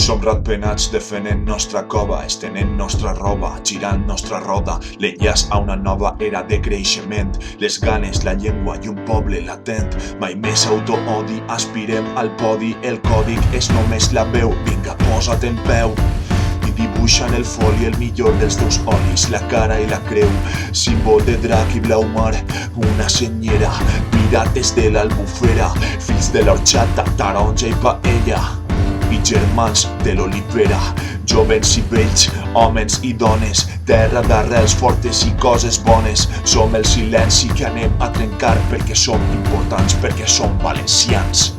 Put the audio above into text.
Som ratpenats defenent nostra cova, estenent nostra roba, girant nostra roda, l'enllaç a una nova era de creixement, les ganes, la llengua i un poble latent. Mai més autoodi, aspirem al podi, el còdic és només la veu, vinga, posa't en peu. I dibuixa en el foli el millor dels teus olis, la cara i la creu, símbol de drac i blau mar, una senyera, pirates de l'Albufera, fills de l'orxata, taronja i paella, i germans de l'olivera, jovens i vells, homes i dones, terra d'arrels fortes i coses bones. Som el silenci que anem a trencar perquè som importants, perquè som valencians.